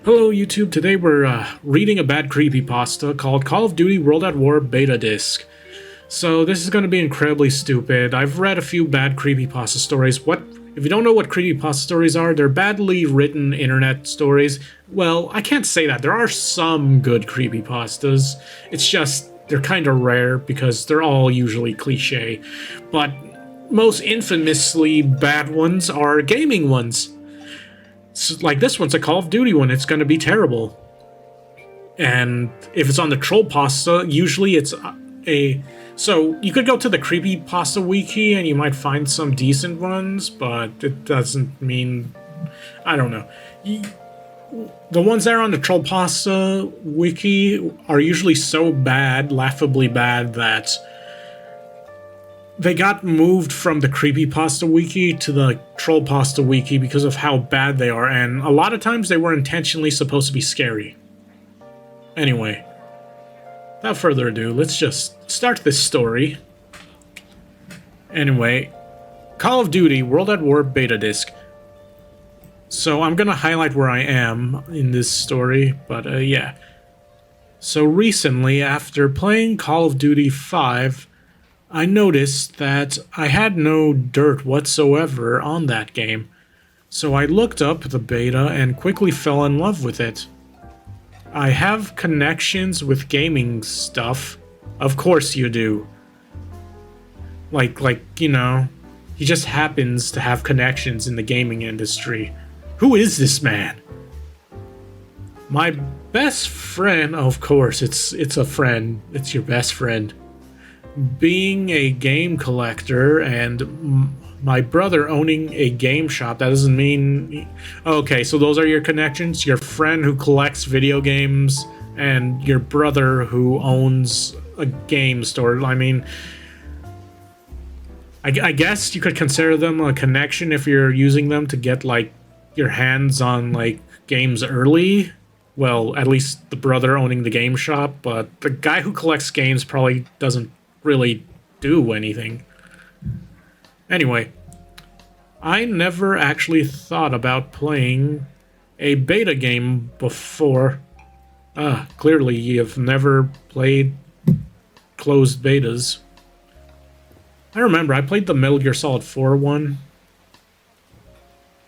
Hello YouTube, today we're reading a bad creepypasta called Call of Duty World at War Beta Disc. So this is going to be incredibly stupid. I've read a few bad creepypasta stories. If you don't know what creepypasta stories are, they're badly written internet stories. Well, I can't say that. There are some good creepypastas. It's just they're kind of rare because they're all usually cliche. But most infamously bad ones are gaming ones. So, like this one's a Call of Duty one, it's going to be terrible. And if it's on the troll pasta, usually it's so you could go to the Creepypasta wiki and you might find some decent ones, but it doesn't mean, I don't know. The ones that are on the troll pasta wiki are usually so bad, laughably bad, that they got moved from the Creepypasta wiki to the Trollpasta wiki because of how bad they are, and a lot of times they were intentionally supposed to be scary. Anyway, without further ado, let's just start this story. Anyway, Call of Duty World at War Beta Disc. So I'm gonna highlight where I am in this story, but yeah. So recently, after playing Call of Duty 5, I noticed that I had no dirt whatsoever on that game, so I looked up the beta and quickly fell in love with it. I have connections with gaming stuff. Of course you do. Like, you know, he just happens to have connections in the gaming industry. Who is this man? My best friend, of course, it's a friend. It's your best friend. Being a game collector and my brother owning a game shop, that doesn't mean... Okay, so those are your connections? Your friend who collects video games and your brother who owns a game store. I mean, I guess you could consider them a connection if you're using them to get, like, your hands on, like, games early. Well, at least the brother owning the game shop, but the guy who collects games probably doesn't really do anything. Anyway, I never actually thought about playing a beta game before. Clearly you've never played closed betas. I remember I played the Metal Gear Solid 4 one.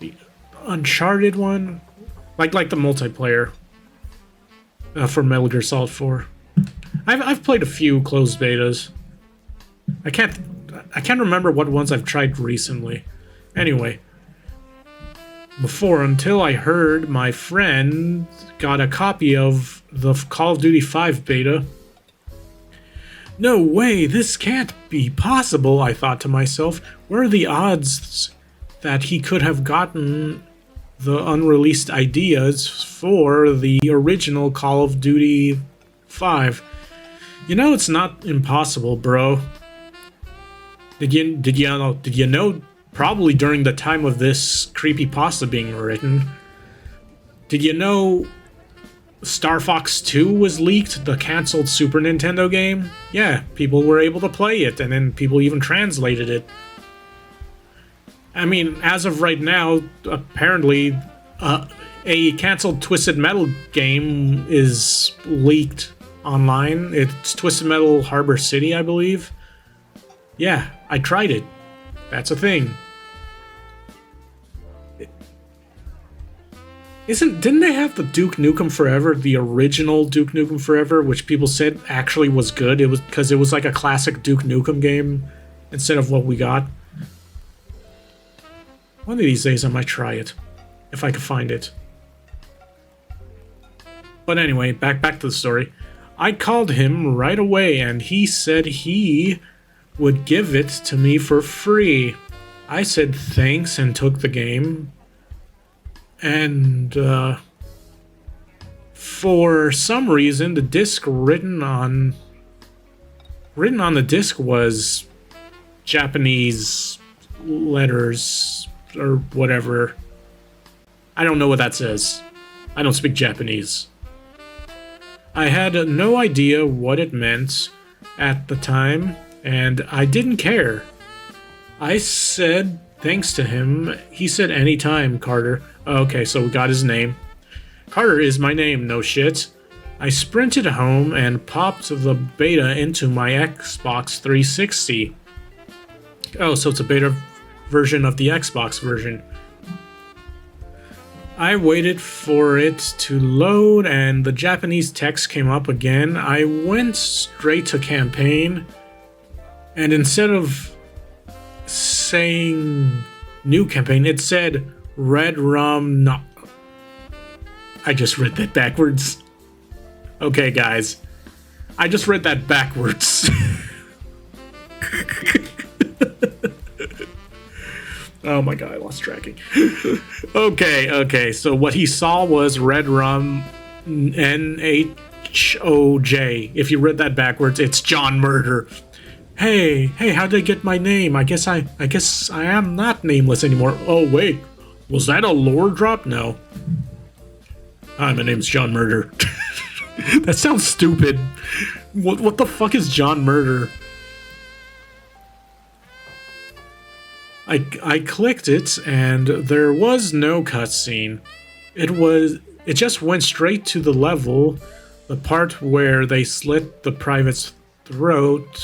The Uncharted one. Like the multiplayer for Metal Gear Solid 4. I've played a few closed betas. I can't remember what ones I've tried recently. Anyway, until I heard my friend got a copy of the Call of Duty 5 beta. No way, this can't be possible, I thought to myself. Where are the odds that he could have gotten the unreleased ideas for the original Call of Duty 5? You know, it's not impossible, bro. Did you know, probably during the time of this creepypasta being written, did you know Star Fox 2 was leaked, the cancelled Super Nintendo game? Yeah, people were able to play it, and then people even translated it. I mean, as of right now, apparently, a cancelled Twisted Metal game is leaked online. It's Twisted Metal Harbor City, I believe. Yeah, I tried it. That's a thing. Didn't they have the Duke Nukem Forever, the original Duke Nukem Forever, which people said actually was good? It was because it was like a classic Duke Nukem game instead of what we got. One of these days I might try it, if I can find it. But anyway, back to the story. I called him right away and he said he would give it to me for free. I said thanks and took the game. And for some reason, the disc written on the disc was Japanese letters or whatever. I don't know what that says. I don't speak Japanese. I had no idea what it meant at the time, and I didn't care. I said thanks to him. He said anytime, Carter. Okay, so we got his name. Carter is my name, no shit. I sprinted home and popped the beta into my Xbox 360. Oh, so it's a beta version of the Xbox version. I waited for it to load and the Japanese text came up again. I went straight to campaign, and instead of saying new campaign, it said red rum. No, I just read that backwards. Okay, guys, I just read that backwards. Oh my god, I lost tracking. Okay, so what he saw was red rum NHOJ. If you read that backwards, it's John Murder. Hey, how did I get my name? I guess I am not nameless anymore. Oh wait, was that a lore drop? No. Hi, my name's John Murder. That sounds stupid. What the fuck is John Murder? I clicked it and there was no cutscene. It just went straight to the level, the part where they slit the private's throat.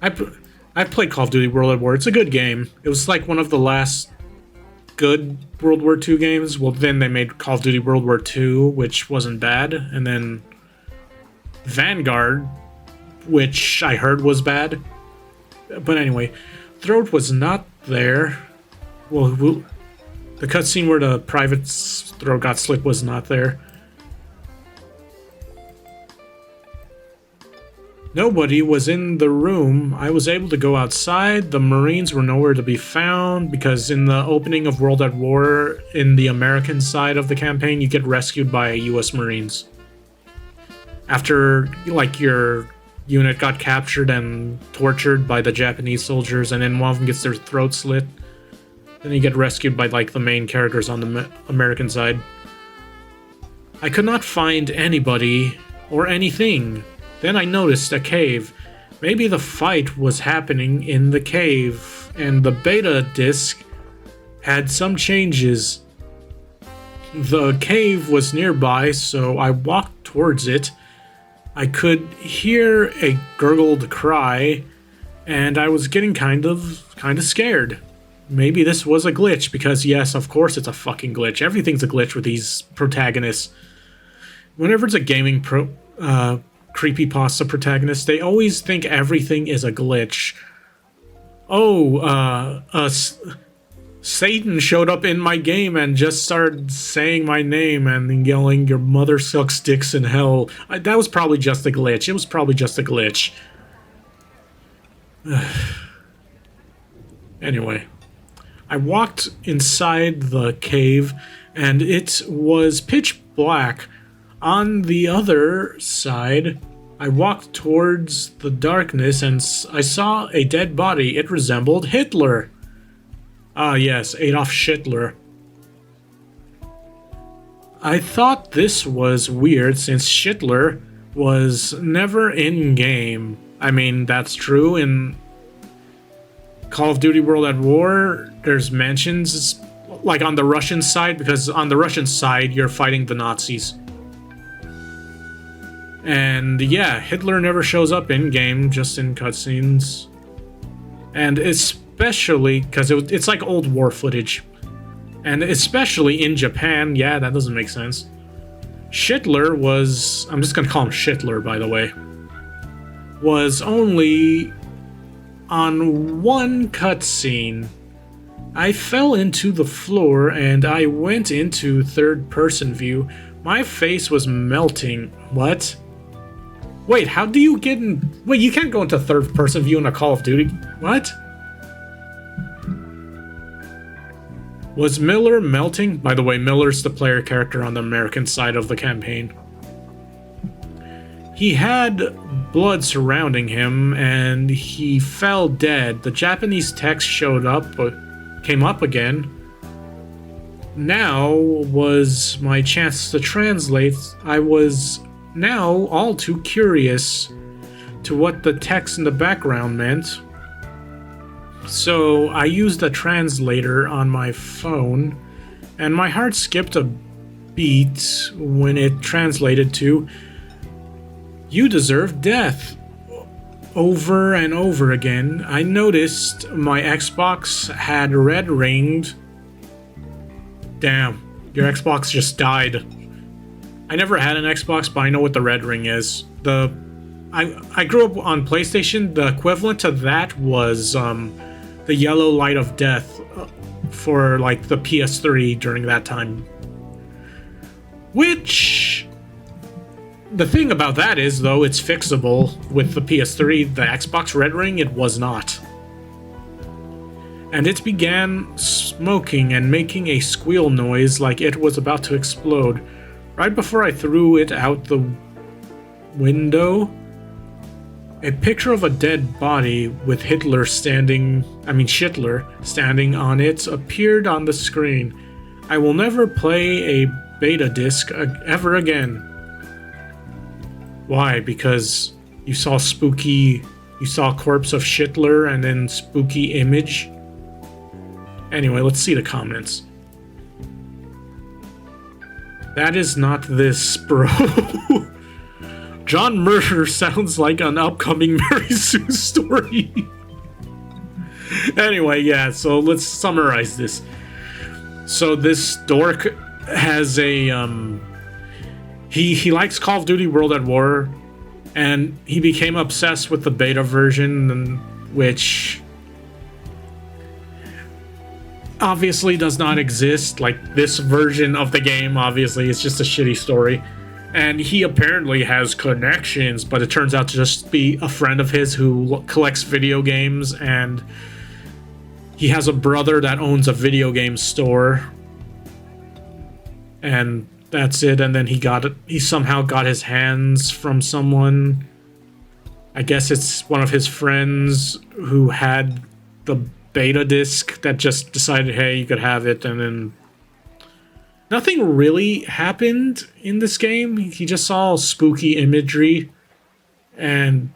I played Call of Duty World at War. It's a good game. It was like one of the last good World War II games. Well, then they made Call of Duty World War II, which wasn't bad, and then Vanguard, which I heard was bad. But anyway, throat was not there. Well, the cutscene where the private's throat got slit was not there. Nobody was in the room. I was able to go outside. The Marines were nowhere to be found because in the opening of World at War, in the American side of the campaign, you get rescued by US Marines. After, like, your unit got captured and tortured by the Japanese soldiers, and then one of them gets their throat slit. Then you get rescued by, like, the main characters on the American side. I could not find anybody or anything. Then I noticed a cave. Maybe the fight was happening in the cave, and the beta disc had some changes. The cave was nearby, so I walked towards it. I could hear a gurgled cry, and I was getting kind of scared. Maybe this was a glitch, because yes, of course it's a fucking glitch. Everything's a glitch with these protagonists. Whenever it's a gaming creepypasta protagonist, they always think everything is a glitch. Oh, Satan showed up in my game and just started saying my name and yelling, "Your mother sucks dicks in hell." That was probably just a glitch. It was probably just a glitch. Anyway, I walked inside the cave and it was pitch black. On the other side, I walked towards the darkness and I saw a dead body. It resembled Hitler. Ah, yes, Adolf Hitler. I thought this was weird since Hitler was never in-game. I mean, that's true. In Call of Duty World at War, there's mentions, like on the Russian side, because on the Russian side, you're fighting the Nazis. And yeah, Hitler never shows up in-game, just in cutscenes. And especially because it's like old war footage, and especially in Japan. Yeah, that doesn't make sense. Hitler was, I'm just gonna call him Hitler, by the way, was only on one cutscene. I fell into the floor and I went into third-person view. My face was melting. What? Wait, how do you get in? Wait, you can't go into third-person view in a Call of Duty. What? Was Miller melting? By the way, Miller's the player character on the American side of the campaign. He had blood surrounding him, and he fell dead. The Japanese text showed up, came up again. Now was my chance to translate. I was now all too curious to what the text in the background meant. So I used a translator on my phone, and my heart skipped a beat when it translated to "You deserve death." Over and over again, I noticed my Xbox had red ringed. Damn, your Xbox just died. I never had an Xbox, but I know what the red ring is. I grew up on PlayStation. The equivalent to that was the yellow light of death for like the PS3 during that time. Which, the thing about that is, though, it's fixable with the PS3. The Xbox red ring, it was not. And it began smoking and making a squeal noise like it was about to explode. Right before I threw it out the window, a picture of a dead body with Shitler standing on it appeared on the screen. I will never play a beta disc ever again. Why? Because you saw corpse of Shitler and then spooky image? Anyway, let's see the comments. That is not this, bro. John Murder sounds like an upcoming Mary Sue story. Anyway, yeah, so let's summarize this. So this dork has a, he likes Call of Duty World at War, and he became obsessed with the beta version, which obviously does not exist. Like, this version of the game, obviously, it's just a shitty story. And he apparently has connections, but it turns out to just be a friend of his who collects video games, and he has a brother that owns a video game store. And that's it. And then he somehow got his hands from someone. I guess it's one of his friends who had the beta disc that just decided, hey, you could have it, and then nothing really happened in this game. He just saw spooky imagery, and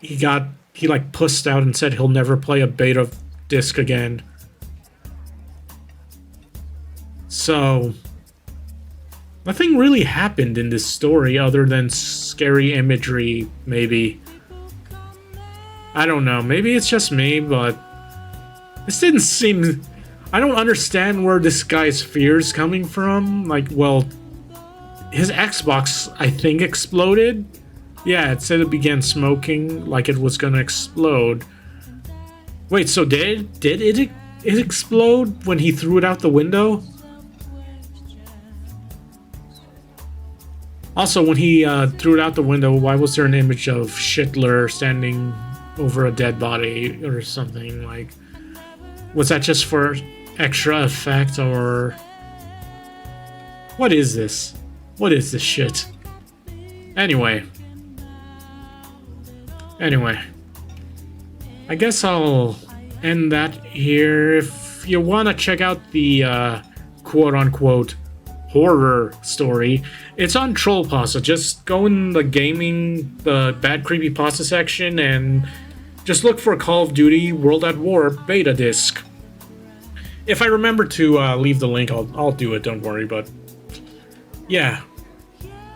he like pussed out and said he'll never play a beta disc again. So nothing really happened in this story other than scary imagery, maybe. I don't know, maybe it's just me, but this didn't seem... I don't understand where this guy's fear's coming from. Like, well, his Xbox, I think, exploded. Yeah, it said it began smoking like it was gonna explode. Wait, so did it explode when he threw it out the window? Also, when he threw it out the window, why was there an image of Shitler standing over a dead body or something? Like, was that just for extra effect, or what is this? What is this shit? Anyway, I guess I'll end that here. If you want to check out the quote-unquote horror story, it's on Trollpasta. Just go in the bad creepypasta section and just look for Call of Duty World at War beta disc. If I remember to leave the link, I'll do it, don't worry, but yeah,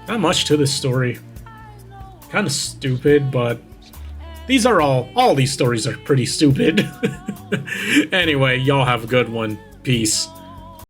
not much to this story. Kind of stupid, but these are all these stories are pretty stupid. Anyway, y'all have a good one. Peace.